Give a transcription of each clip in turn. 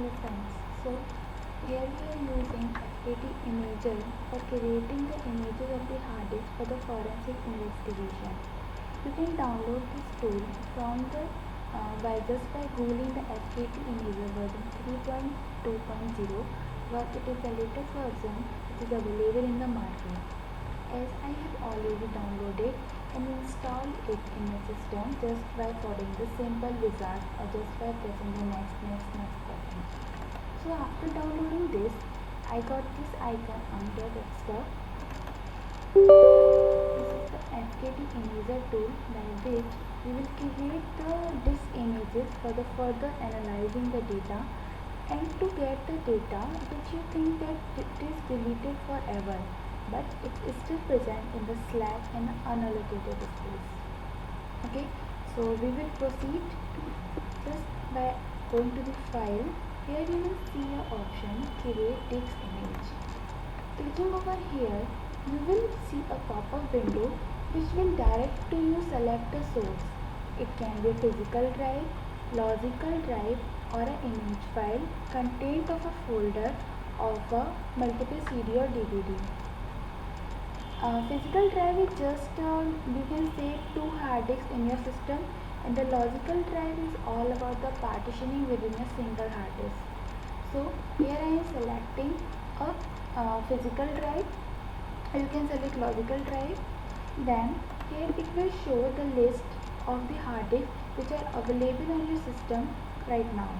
Hello friends, so here we are using FKT Imager for creating the images of the hard disk for the forensic investigation. You can download this tool from the by googling the FKT Imager version 3.2.0, but it is the latest version which is available in the market. As I have already downloaded and installed it in my system just by following the simple wizard or just by pressing the next button. So after downloading this, I got this icon on the desktop. This is the FKT Imager tool by which we will create the disk images for the further analyzing the data and to get the data which you think that it is deleted forever, but it is still present in the slack and unallocated space. Okay, so we will proceed just by going to the file. Here you will see a option create disk image. Clicking over here, you will see a pop-up window which will direct to you select a source. It can be a physical drive, logical drive, or an image file content of a folder of a multiple CD or DVD. Physical drive is just you can say 2 hard disks in your system, and the logical drive is all about the partitioning within a single hard disk. So here I am selecting a physical drive. You can select logical drive. Then here it will show the list of the hard disks which are available on your system right now.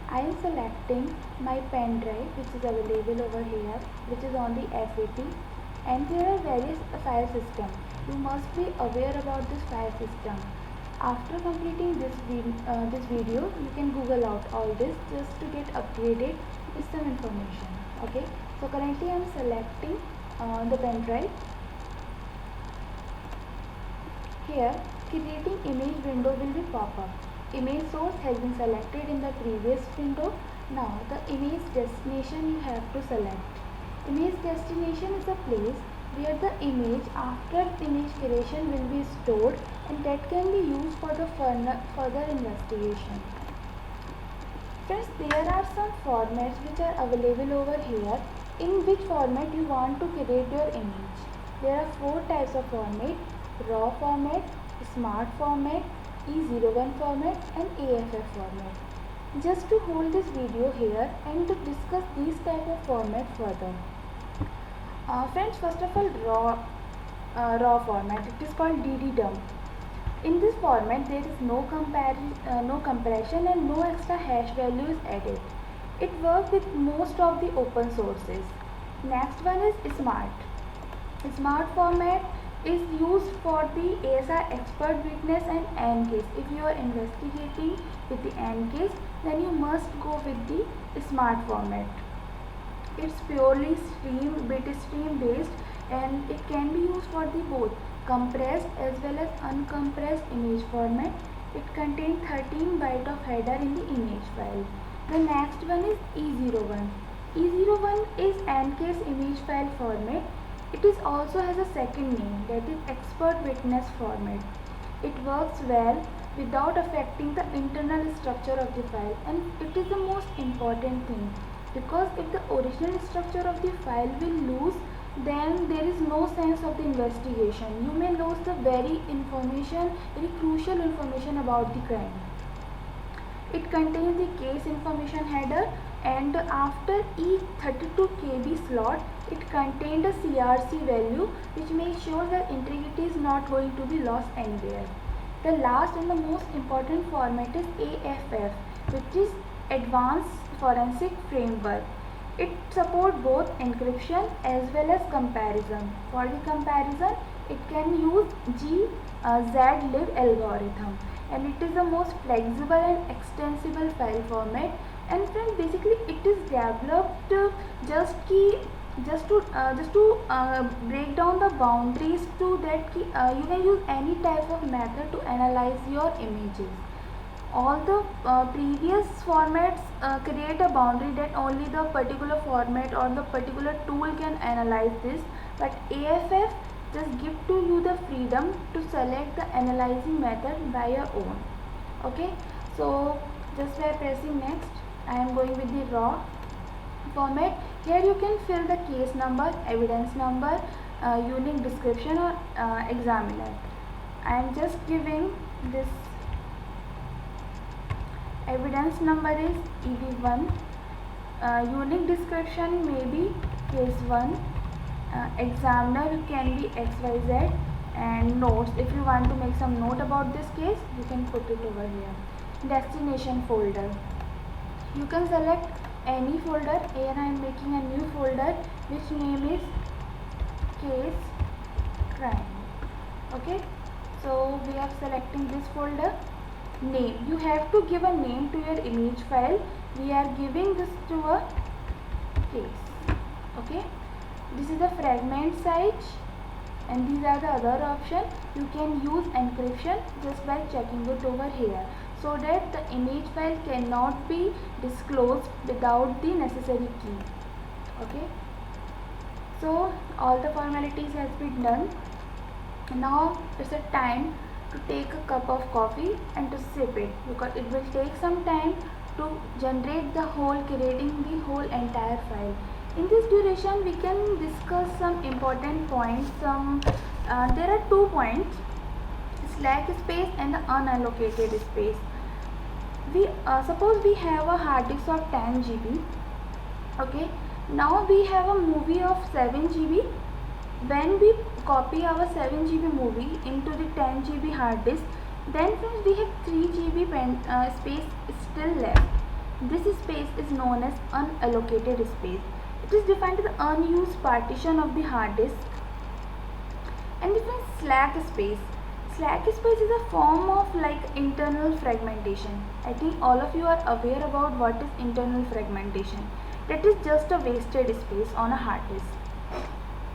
I am selecting my pen drive which is available over here, which is on the FAT, and there are various file systems. You must be aware about this file system. After completing this video, you can Google out all this just to get updated with some information. Okay, so currently I am selecting the pen drive. Here, creating image window will be pop up. Image source has been selected in the previous window. Now the image destination you have to select. Image destination is a place where the image after image creation will be stored, and that can be used for the further investigation. Friends, there are some formats which are available over here in which format you want to create your image. There are 4 types of format: RAW format, SMART format, E01 format, and AFF format. Just to hold this video here and to discuss these type of format further. Friends, first of all, raw format. It is called DD dump. In this format, there is no compression and no extra hash value is added. It works with most of the open sources. Next one is SMART. SMART format is used for the ASR expert witness and AND case. If you are investigating with the AND case, then you must go with the SMART format. It's purely bit stream based, and it can be used for the both compressed as well as uncompressed image format. It contains 13 bytes of header in the image file. The next one is E01. E01 is AND case image file format. It is also has a second name, that is expert witness format. It works well without affecting the internal structure of the file, and it is the most important thing, because if the original structure of the file will lose, then there is no sense of the investigation. You may lose the very crucial information about the crime. It contains the case information header, and after each 32 KB slot, it contained a CRC value which makes sure that integrity is not going to be lost anywhere. The last and the most important format is AFF, which is Advanced Forensic Framework. It supports both encryption as well as comparison. For the comparison, it can use GZlib algorithm, and it is the most flexible and extensible file format. And friends, basically it is developed just to break down the boundaries to that you can use any type of method to analyze your images. All the previous formats create a boundary that only the particular format or the particular tool can analyze this, but AFF just give to you the freedom to select the analyzing method by your own. Okay, so just by pressing next, I am going with the raw format. Here you can fill the case number, evidence number, unique description or examiner. I am just giving this evidence number is ED1, unique description may be case 1, examiner can be XYZ, and notes, if you want to make some note about this case, you can put it over here. Destination folder, you can select any folder. Here I am making a new folder which name is case crime. Okay, so we are selecting this folder. Name, you have to give a name to your image file. We are giving this to a case. Okay, this is the fragment size, and these are the other options. You can use encryption just by checking it over here, so that the image file cannot be disclosed without the necessary key. Okay, so all the formalities has been done. Now it's a time to take a cup of coffee and to sip it, because it will take some time to generate the whole, creating the whole entire file. In this duration we can discuss some important points. There are 2 points: slack space and the unallocated space. We suppose we have a hard disk of 10 GB. Okay, now we have a movie of 7 GB. When we copy our 7 GB movie into the 10 GB hard disk, then friends, we have 3 GB space still left. This space is known as unallocated space. It is defined as the unused partition of the hard disk. And different slack space. Slack space is a form of like internal fragmentation. I think all of you are aware about what is internal fragmentation. That is just a wasted space on a hard disk.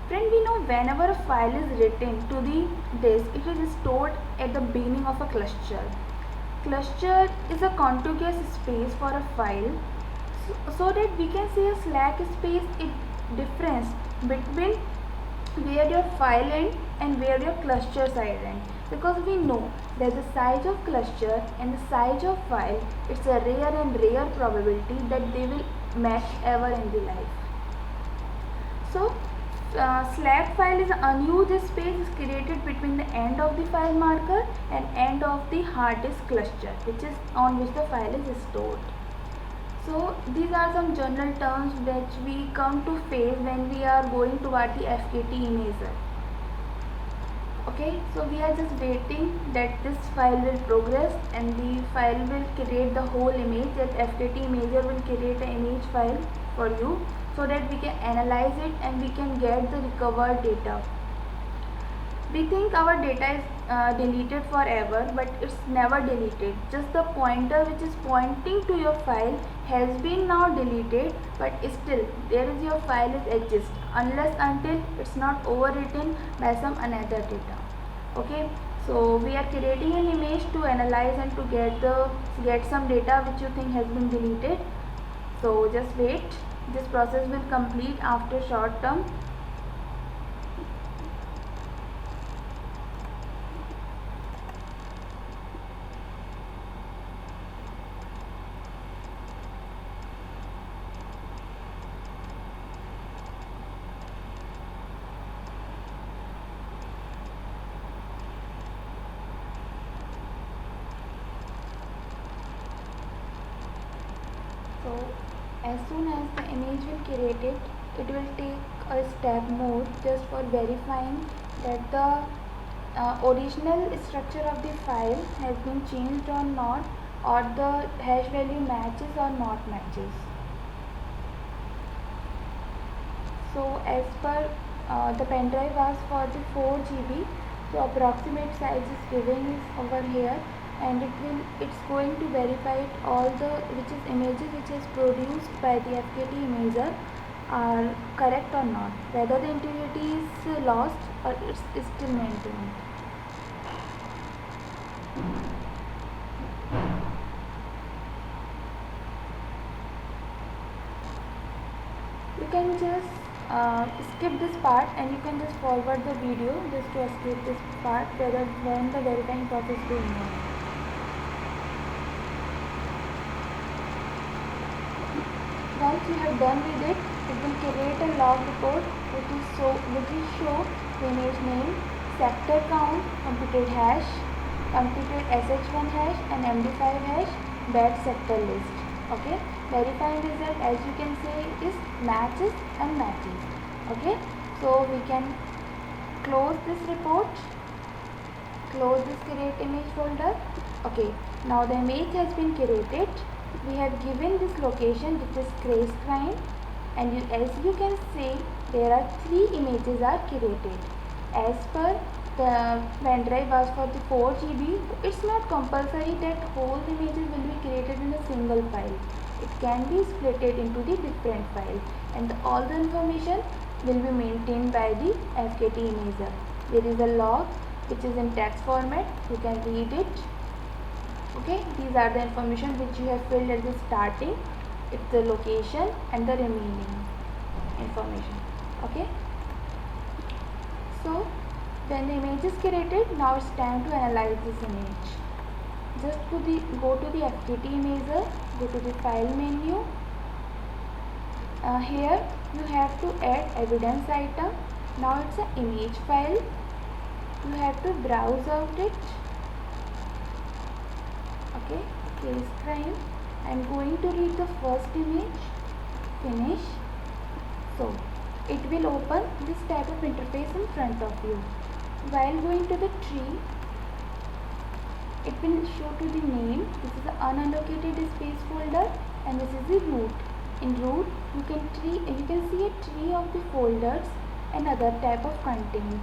Friend, we know whenever a file is written to the disk, it is stored at the beginning of a cluster. Cluster is a contiguous space for a file, so that we can say a slack space is difference between where your file end and where your cluster side end, because we know that the size of cluster and the size of file, it's a rare and rare probability that they will match ever in the life. So slack file is an unused space is created between the end of the file marker and end of the hard disk cluster, which is on which the file is stored. So these are some general terms which we come to face when we are going toward the FKT imager. Okay, so we are just waiting that this file will progress and the file will create the whole image. That FKT imager will create an image file for you, so that we can analyze it and we can get the recovered data. We think our data is deleted forever, but it's never deleted. Just the pointer which is pointing to your file has been now deleted, but still there is your file is exist unless until it's not overwritten by some another data. Okay, so we are creating an image to analyze and to get some data which you think has been deleted. So just wait. This process will complete after short term. So as soon as the image will create it, it will take a step more just for verifying that the original structure of the file has been changed or not, or the hash value matches or not matches. So as per the pen drive asks for the 4 GB, so approximate size is given is over here, and it's going to verify it all the images which is produced by the FKT imager are correct or not, whether the integrity is lost or it's still maintained. You can just skip this part and you can just forward the video just to escape this part whether when the verifying process is going on. once you have done with it, it will create a log report which will show the image name, sector count, computed hash, computed sh1 hash and md5 hash, that sector list. Okay, verifying result, as you can say, is matches and matches. Okay, so we can close this report, close this create image folder. Okay, now the image has been created. We have given this location, which is Craze Crime, and as you can see, there are 3 images are created. As per the pen drive was for the 4 GB, it's not compulsory that whole images will be created in a single file. It can be splitted into the different files, and all the information will be maintained by the FKT imager. There is a log which is in text format. You can read it. Okay, these are the information which you have filled at the starting. It's the location and the remaining information. Okay, so when the image is created, now it's time to analyze this image. Just go to the FKT imager, go to the file menu. Here you have to add evidence item. Now it's an image file. You have to browse out it. Okay, Case Crime. I am going to read the first image. Finish. So it will open this type of interface in front of you. While going to the tree, it will show to the name. This is the unallocated space folder, and this is the root. In root, you can see a tree of the folders and other type of content.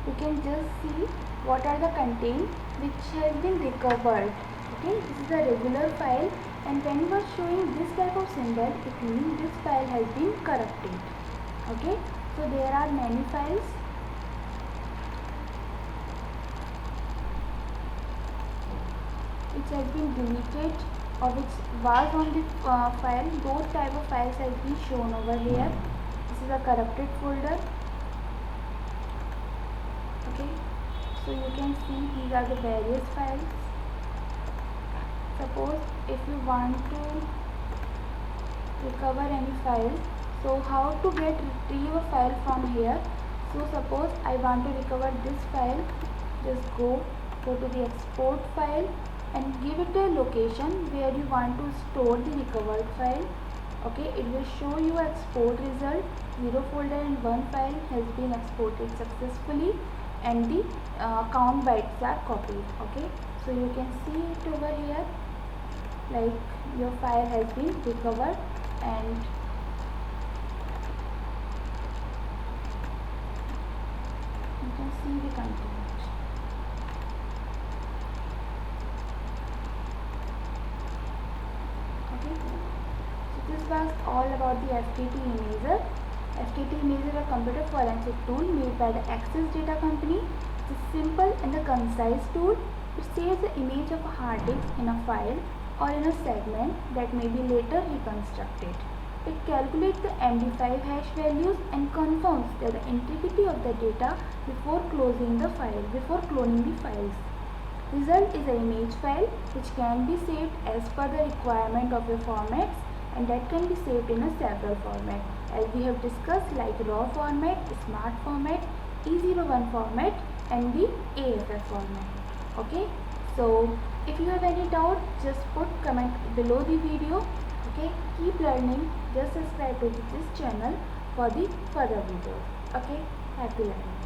You can just see what are the content which has been recovered. Okay, this is a regular file, and when you are showing this type of symbol, it means this file has been corrupted. Okay, so there are many files. Which has been deleted or which was on the file. Those type of files has been shown over here. This is a corrupted folder. Okay, so you can see these are the various files. Suppose if you want to recover any file, so how to retrieve a file from here? So suppose I want to recover this file, just go to the export file and give it a location where you want to store the recovered file. Okay, it will show you export result. 0 folder and 1 file has been exported successfully, and the count bytes are copied. Okay, so you can see it over here, like your file has been recovered, and you can see the content. Okay, so this was all about the FKT imager. FKT imager is a computer forensic tool made by the Access Data Company. It's a simple and a concise tool. It saves the image of a hard disk in a file or in a segment that may be later reconstructed. It calculates the MD5 hash values and confirms that the integrity of the data before cloning the files. Result is an image file which can be saved as per the requirement of your formats, and that can be saved in a several formats, as we have discussed, like RAW format, SMART format, E01 format, and the AFF format. Okay, so if you have any doubt, just put comment below the video. Okay, keep learning. Just subscribe to this channel for the further videos. Okay, happy learning.